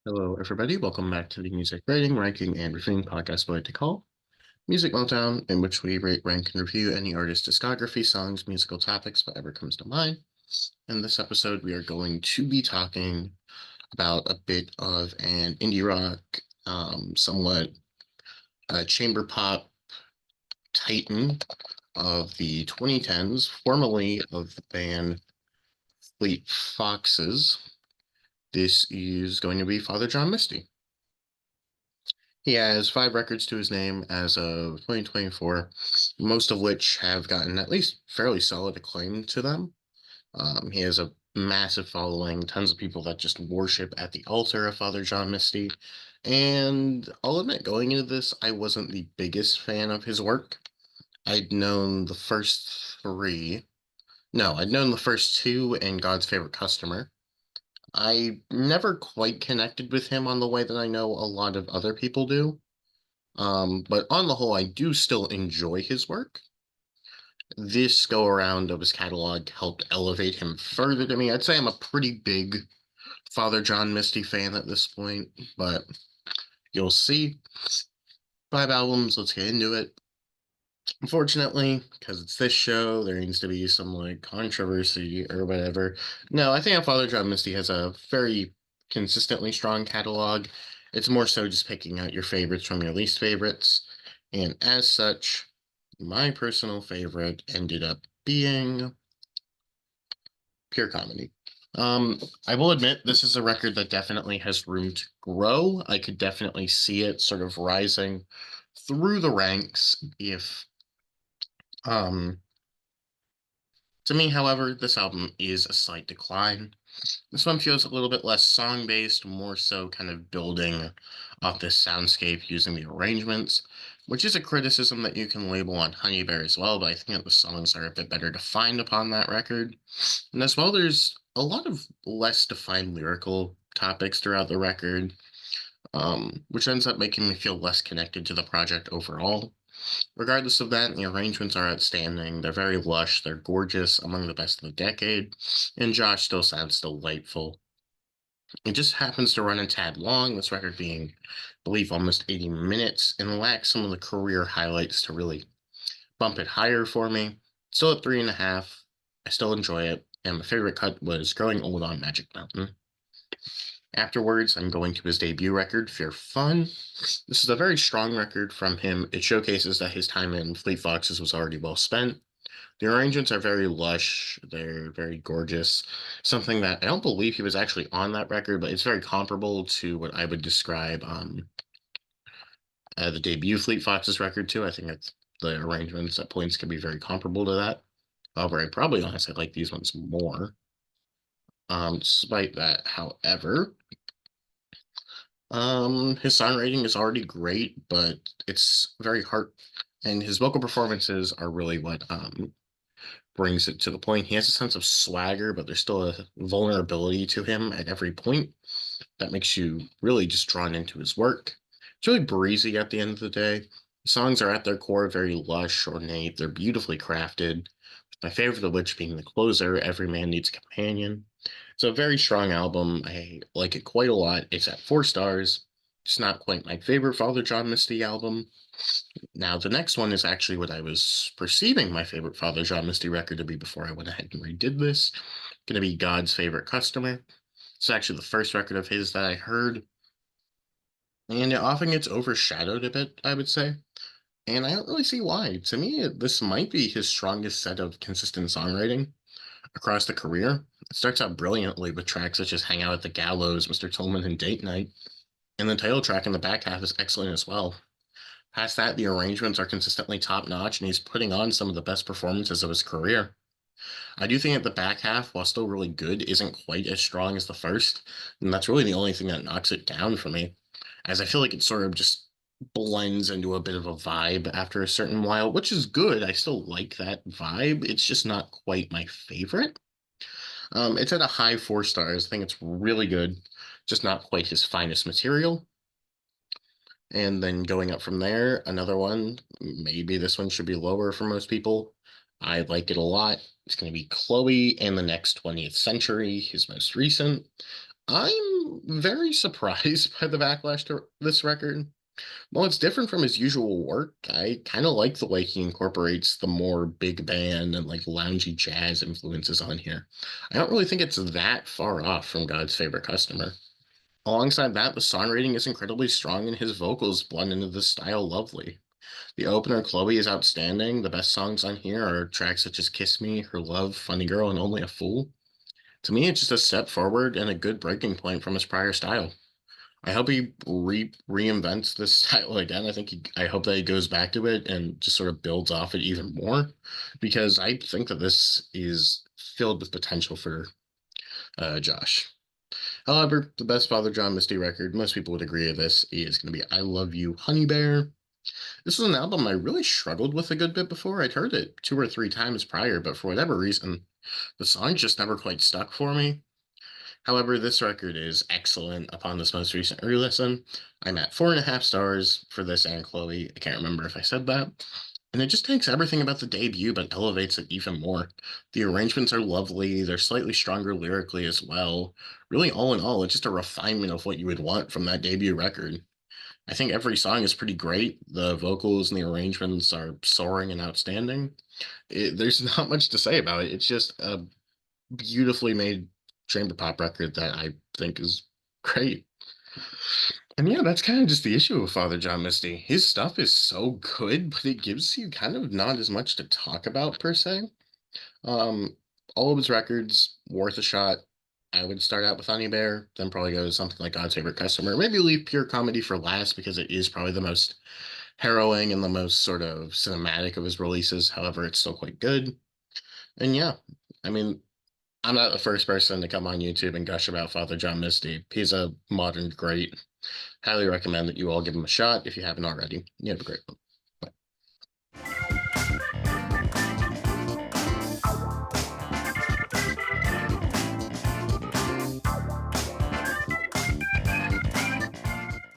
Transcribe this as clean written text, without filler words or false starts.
Hello, everybody. Welcome back to the Music Rating, Ranking, and Reviewing podcast we like to call Music Meltdown, in which we rate, rank, and review any artist's discography, songs, musical topics, whatever comes to mind. In this episode, we are going to be talking about a bit of an indie rock, somewhat chamber pop titan of the 2010s, formerly of the band Fleet Foxes. This is going to be Father John Misty. He has 5 records to his name as of 2024, most of which have gotten at least fairly solid acclaim to them. He has a massive following, tons of people that just worship at the altar of Father John Misty. And I'll admit, going into this, I wasn't the biggest fan of his work. I'd known the first three. No, I'd known the first two and God's Favorite Customer. I never quite connected with him on the way that I know a lot of other people do. But on the whole, I do still enjoy his work. This go around of his catalog helped elevate him further to me. I'd say I'm a pretty big Father John Misty fan at this point, but you'll see. 5 albums, let's get into it. Unfortunately, because it's this show, there needs to be some like controversy or whatever. No, I think Father John Misty has a very consistently strong catalog. It's more so just picking out your favorites from your least favorites. And as such, my personal favorite ended up being Pure Comedy. I will admit this is a record that definitely has room to grow. I could definitely see it sort of rising through the ranks if um to me, however, this album is a slight decline. This one feels a little bit less song-based, more so kind of building off this soundscape using the arrangements, which is a criticism that you can label on Honeybear as well, but I think that the songs are a bit better defined upon that record. And as well, there's a lot of less defined lyrical topics throughout the record, which ends up making me feel less connected to the project overall. Regardless of that, the arrangements are outstanding. They're very lush. They're gorgeous, among the best of the decade. And Josh still sounds delightful. It just happens to run a tad long, this record being, I believe, almost 80 minutes, and lacks some of the career highlights to really bump it higher for me. Still at 3.5. I still enjoy it. And my favorite cut was Growing Old on Magic Mountain. Afterwards, I'm going to his debut record, Fear Fun. This is a very strong record from him. It showcases that his time in Fleet Foxes was already well spent. The arrangements are very lush, they're very gorgeous. Something that I don't believe he was actually on that record, but it's very comparable to what I would describe the debut Fleet Foxes record too. I think it's the arrangements at points can be very comparable to that. However, I probably honestly like these ones more. Despite that, however, his songwriting is already great, but it's very hard, and his vocal performances are really what brings it to the point. He has a sense of swagger, but there's still a vulnerability to him at every point that makes you really just drawn into his work. It's really breezy at the end of the day. The songs are at their core very lush, ornate. They're beautifully crafted. My favorite of which being the closer, Every Man Needs a Companion. It's a very strong album. I like it quite a lot. It's at 4 stars. It's not quite my favorite Father John Misty album. Now, the next one is actually what I was perceiving my favorite Father John Misty record to be before I went ahead and redid this. Going to be God's Favorite Customer. It's actually the first record of his that I heard, and it often gets overshadowed a bit, I would say. And I don't really see why. To me, this might be his strongest set of consistent songwriting across the career. It starts out brilliantly with tracks such as Hang Out at the Gallows, Mr. Tillman, and Date Night. And the title track in the back half is excellent as well. Past that, the arrangements are consistently top notch, and he's putting on some of the best performances of his career. I do think that the back half, while still really good, isn't quite as strong as the first, and that's really the only thing that knocks it down for me, as I feel like it sort of just blends into a bit of a vibe after a certain while, which is good. I still like that vibe. It's just not quite my favorite. It's at a high 4 stars. I think it's really good, just not quite his finest material. And then going up from there, another one, maybe this one should be lower for most people. I like it a lot. It's going to be Chloe and the Next 20th Century, his most recent. I'm very surprised by the backlash to this record. While it's different from his usual work, I kind of like the way he incorporates the more big band and like loungy jazz influences on here. I don't really think it's that far off from God's Favorite Customer. Alongside that, the songwriting is incredibly strong and his vocals blend into the style lovely. The opener, Chloe, is outstanding. The best songs on here are tracks such as Kiss Me, Her Love, Funny Girl, and Only a Fool. To me, it's just a step forward and a good breaking point from his prior style. I hope he reinvents this style again. I hope that he goes back to it and just sort of builds off it even more, because I think that this is filled with potential for Josh. However, the best Father John Misty record, most people would agree with this, is going to be I Love You Honeybear. This was an album I really struggled with a good bit before. I'd heard it two or three times prior, but for whatever reason, the songs just never quite stuck for me. However, this record is excellent upon this most recent re-listen. I'm at 4.5 stars for this and Chloe. I can't remember if I said that. And it just takes everything about the debut but elevates it even more. The arrangements are lovely, they're slightly stronger lyrically as well. Really, all in all, it's just a refinement of what you would want from that debut record. I think every song is pretty great. The vocals and the arrangements are soaring and outstanding. There's not much to say about it. It's just a beautifully made chamber pop record that I think is great. And yeah, that's kind of just the issue with Father John Misty. His stuff is so good, but it gives you kind of not as much to talk about per se. Um, all of his records worth a shot. I would start out with Honey Bear, then probably go to something like God's Favorite Customer. Maybe leave Pure Comedy for last because it is probably the most harrowing and the most sort of cinematic of his releases. However, it's still quite good. And yeah, I mean, I'm not the first person to come on YouTube and gush about Father John Misty. He's a modern great. Highly recommend that you all give him a shot if you haven't already. You have a great one.